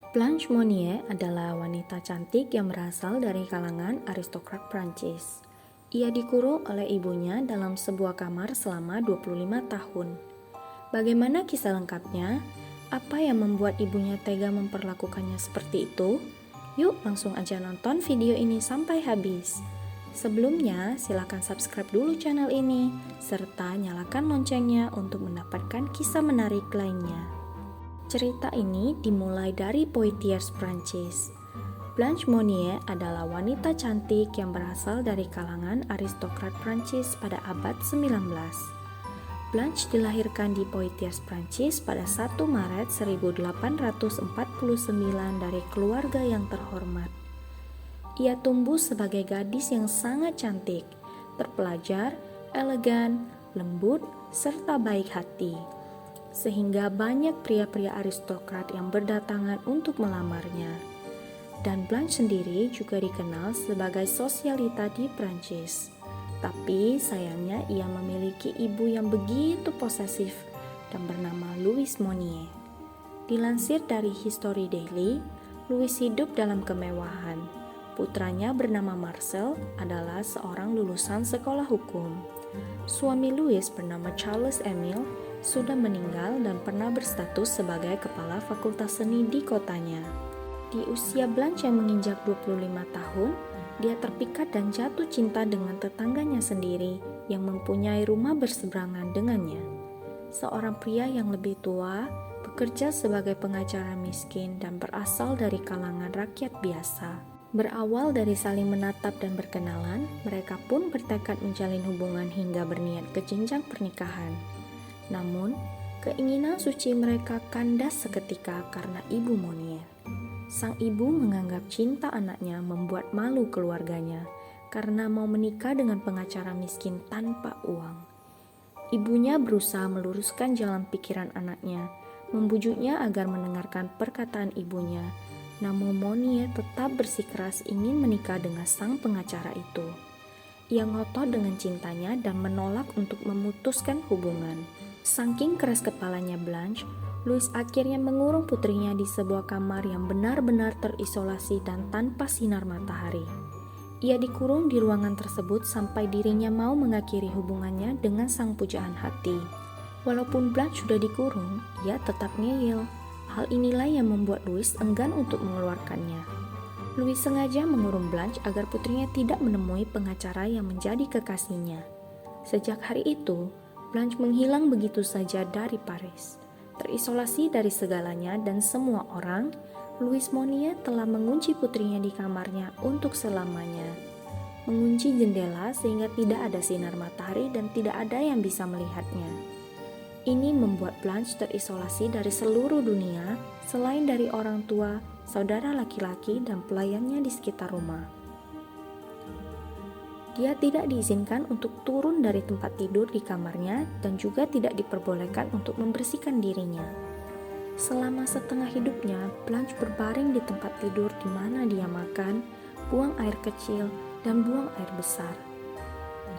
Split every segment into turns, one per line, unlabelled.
Blanche Monnier adalah wanita cantik yang berasal dari kalangan aristokrat Prancis. Ia dikurung oleh ibunya dalam sebuah kamar selama 25 tahun. Bagaimana kisah lengkapnya? Apa yang membuat ibunya tega memperlakukannya seperti itu? Yuk langsung aja nonton video ini sampai habis. Sebelumnya, silakan subscribe dulu channel ini, serta nyalakan loncengnya untuk mendapatkan kisah menarik lainnya. Cerita ini dimulai dari Poitiers, Prancis. Blanche Monnier adalah wanita cantik yang berasal dari kalangan aristokrat Prancis pada abad 19. Blanche dilahirkan di Poitiers, Prancis pada 1 Maret 1849 dari keluarga yang terhormat. Ia tumbuh sebagai gadis yang sangat cantik, terpelajar, elegan, lembut, serta baik hati. Sehingga banyak pria-pria aristokrat yang berdatangan untuk melamarnya. Dan Blanche sendiri juga dikenal sebagai sosialita di Prancis. Tapi sayangnya ia memiliki ibu yang begitu posesif dan bernama Louise Monnier. Dilansir dari History Daily, Louise hidup dalam kemewahan. Putranya bernama Marcel adalah seorang lulusan sekolah hukum. Suami Louise bernama Charles Emile sudah meninggal dan pernah berstatus sebagai kepala fakultas seni di kotanya. Di usia Blanche yang menginjak 25 tahun, dia terpikat dan jatuh cinta dengan tetangganya sendiri yang mempunyai rumah berseberangan dengannya. Seorang pria yang lebih tua, bekerja sebagai pengacara miskin dan berasal dari kalangan rakyat biasa. Berawal dari saling menatap dan berkenalan, mereka pun bertekad menjalin hubungan hingga berniat ke jenjang pernikahan. Namun, keinginan suci mereka kandas seketika karena ibu Monnier. Sang ibu menganggap cinta anaknya membuat malu keluarganya karena mau menikah dengan pengacara miskin tanpa uang. Ibunya berusaha meluruskan jalan pikiran anaknya, membujuknya agar mendengarkan perkataan ibunya. Namun Monnier tetap bersikeras ingin menikah dengan sang pengacara itu. Ia ngotot dengan cintanya dan menolak untuk memutuskan hubungan. Saking keras kepalanya Blanche, Louise akhirnya mengurung putrinya di sebuah kamar yang benar-benar terisolasi dan tanpa sinar matahari. Ia dikurung di ruangan tersebut sampai dirinya mau mengakhiri hubungannya dengan sang pujaan hati. Walaupun Blanche sudah dikurung, ia tetap ngeyel. Hal inilah yang membuat Louise enggan untuk mengeluarkannya. Louise sengaja mengurung Blanche agar putrinya tidak menemui pengacara yang menjadi kekasihnya. Sejak hari itu, Blanche menghilang begitu saja dari Paris. Terisolasi dari segalanya dan semua orang, Louise Monnier telah mengunci putrinya di kamarnya untuk selamanya. Mengunci jendela sehingga tidak ada sinar matahari dan tidak ada yang bisa melihatnya. Ini membuat Blanche terisolasi dari seluruh dunia selain dari orang tua, saudara laki-laki, dan pelayannya di sekitar rumah. Dia tidak diizinkan untuk turun dari tempat tidur di kamarnya dan juga tidak diperbolehkan untuk membersihkan dirinya. Selama setengah hidupnya, Blanche berbaring di tempat tidur di mana dia makan, buang air kecil, dan buang air besar.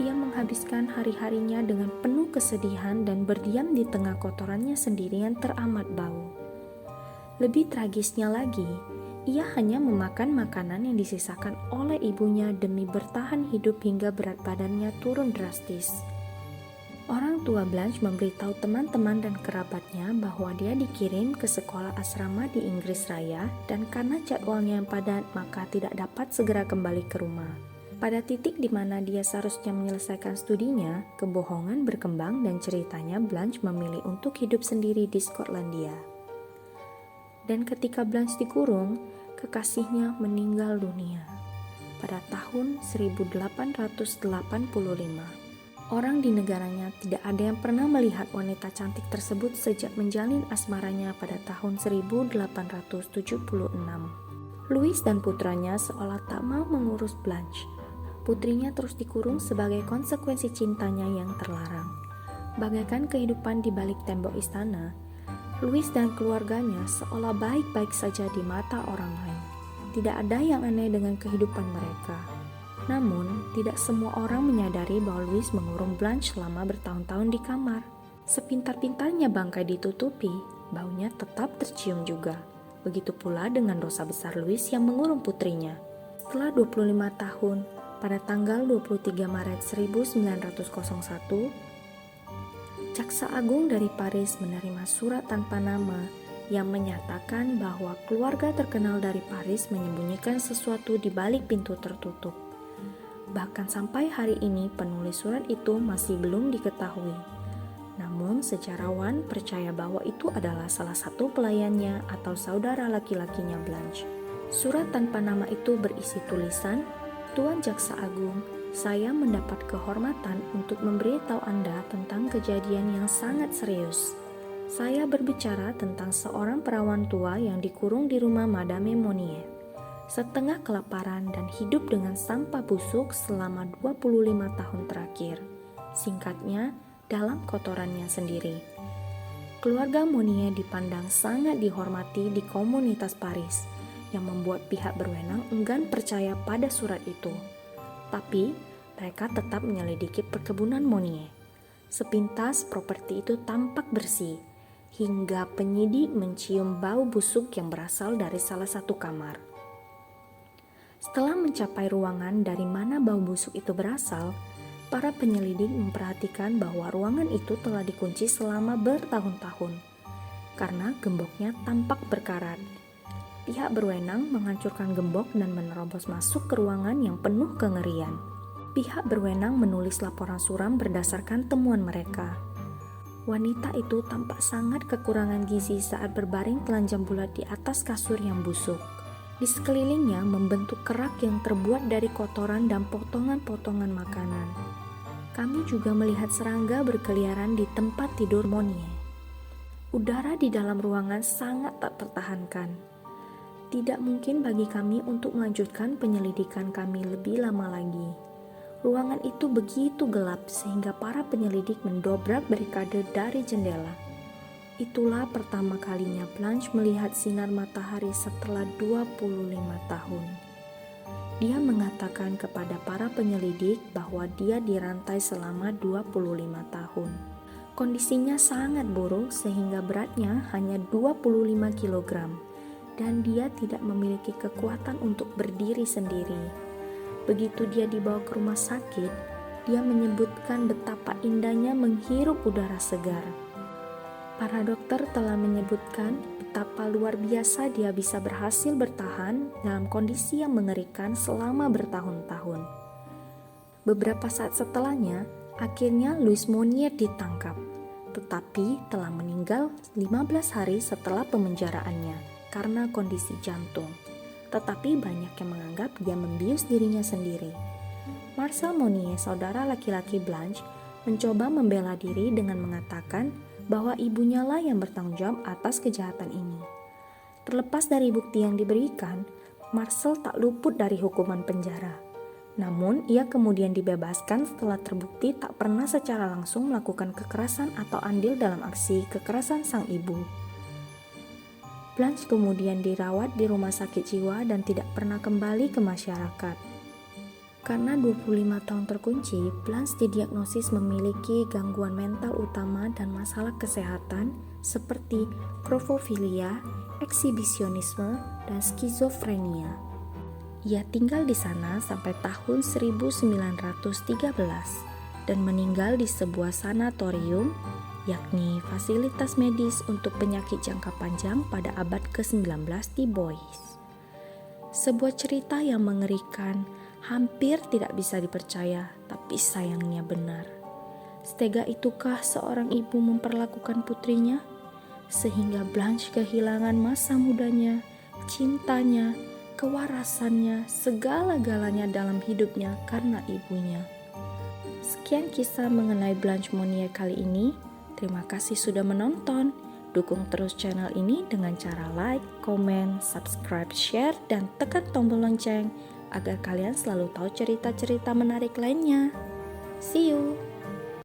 Ia menghabiskan hari-harinya dengan penuh kesedihan dan berdiam di tengah kotorannya sendiri yang teramat bau. Lebih tragisnya lagi, ia hanya memakan makanan yang disisakan oleh ibunya demi bertahan hidup hingga berat badannya turun drastis. Orang tua Blanche memberitahu teman-teman dan kerabatnya bahwa dia dikirim ke sekolah asrama di Inggris Raya dan karena jadwalnya yang padat maka tidak dapat segera kembali ke rumah. Pada titik di mana dia seharusnya menyelesaikan studinya, kebohongan berkembang dan ceritanya Blanche memilih untuk hidup sendiri di Skotlandia. Dan ketika Blanche dikurung, kekasihnya meninggal dunia pada tahun 1885. Orang di negaranya tidak ada yang pernah melihat wanita cantik tersebut sejak menjalin asmaranya pada tahun 1876. Louise dan putranya seolah tak mau mengurus Blanche. Putrinya terus dikurung sebagai konsekuensi cintanya yang terlarang. Bagaikan kehidupan di balik tembok istana, Louise dan keluarganya seolah baik-baik saja di mata orang lain. Tidak ada yang aneh dengan kehidupan mereka. Namun, tidak semua orang menyadari bahwa Louise mengurung Blanche selama bertahun-tahun di kamar. Sepintar-pintarnya bangkai ditutupi, baunya tetap tercium juga. Begitu pula dengan dosa besar Louis yang mengurung putrinya. Setelah 25 tahun, pada tanggal 23 Maret 1901, Jaksa Agung dari Paris menerima surat tanpa nama yang menyatakan bahwa keluarga terkenal dari Paris menyembunyikan sesuatu di balik pintu tertutup. Bahkan sampai hari ini penulis surat itu masih belum diketahui. Namun sejarawan percaya bahwa itu adalah salah satu pelayannya atau saudara laki-lakinya Blanche. Surat tanpa nama itu berisi tulisan, "Tuan Jaksa Agung, saya mendapat kehormatan untuk memberitahu Anda tentang kejadian yang sangat serius. Saya berbicara tentang seorang perawan tua yang dikurung di rumah Madame Monnier. Setengah kelaparan dan hidup dengan sampah busuk selama 25 tahun terakhir. Singkatnya, dalam kotorannya sendiri. Keluarga Monnier dipandang sangat dihormati di komunitas Paris, yang membuat pihak berwenang enggan percaya pada surat itu. Tapi, mereka tetap menyelidiki perkebunan Monnier. Sepintas properti itu tampak bersih, hingga penyidik mencium bau busuk yang berasal dari salah satu kamar. Setelah mencapai ruangan dari mana bau busuk itu berasal, para penyelidik memperhatikan bahwa ruangan itu telah dikunci selama bertahun-tahun, karena gemboknya tampak berkarat. Pihak berwenang menghancurkan gembok dan menerobos masuk ke ruangan yang penuh kengerian. Pihak berwenang menulis laporan suram berdasarkan temuan mereka. Wanita itu tampak sangat kekurangan gizi saat berbaring telanjang bulat di atas kasur yang busuk. Di sekelilingnya membentuk kerak yang terbuat dari kotoran dan potongan-potongan makanan. Kami juga melihat serangga berkeliaran di tempat tidur Monnier. Udara di dalam ruangan sangat tak tertahankan. Tidak mungkin bagi kami untuk melanjutkan penyelidikan kami lebih lama lagi. Ruangan itu begitu gelap sehingga para penyelidik mendobrak barikade dari jendela. Itulah pertama kalinya Blanche melihat sinar matahari setelah 25 tahun. Dia mengatakan kepada para penyelidik bahwa dia dirantai selama 25 tahun. Kondisinya sangat buruk sehingga beratnya hanya 25 kg dan dia tidak memiliki kekuatan untuk berdiri sendiri. Begitu dia dibawa ke rumah sakit, dia menyebutkan betapa indahnya menghirup udara segar. Para dokter telah menyebutkan betapa luar biasa dia bisa berhasil bertahan dalam kondisi yang mengerikan selama bertahun-tahun. Beberapa saat setelahnya, akhirnya Louis Monnier ditangkap, tetapi telah meninggal 15 hari setelah pemenjaraannya karena kondisi jantung. Tetapi banyak yang menganggap dia membius dirinya sendiri. Marcel Monnier, saudara laki-laki Blanche, mencoba membela diri dengan mengatakan bahwa ibunya lah yang bertanggung jawab atas kejahatan ini. Terlepas dari bukti yang diberikan, Marcel tak luput dari hukuman penjara. Namun, ia kemudian dibebaskan setelah terbukti tak pernah secara langsung melakukan kekerasan atau andil dalam aksi kekerasan sang ibu. Blanche kemudian dirawat di rumah sakit jiwa dan tidak pernah kembali ke masyarakat. Karena 25 tahun terkunci, Blanche didiagnosis memiliki gangguan mental utama dan masalah kesehatan seperti krofofilia, eksibisionisme, dan skizofrenia. Ia tinggal di sana sampai tahun 1913 dan meninggal di sebuah sanatorium, yakni fasilitas medis untuk penyakit jangka panjang pada abad ke-19 di Blois. Sebuah cerita yang mengerikan, hampir tidak bisa dipercaya, tapi sayangnya benar. Setega itukah seorang ibu memperlakukan putrinya? Sehingga Blanche kehilangan masa mudanya, cintanya, kewarasannya, segala-galanya dalam hidupnya karena ibunya. Sekian kisah mengenai Blanche Monnier kali ini. Terima kasih sudah menonton. Dukung terus channel ini dengan cara like, komen, subscribe, share, dan tekan tombol lonceng agar kalian selalu tahu cerita-cerita menarik lainnya. See you!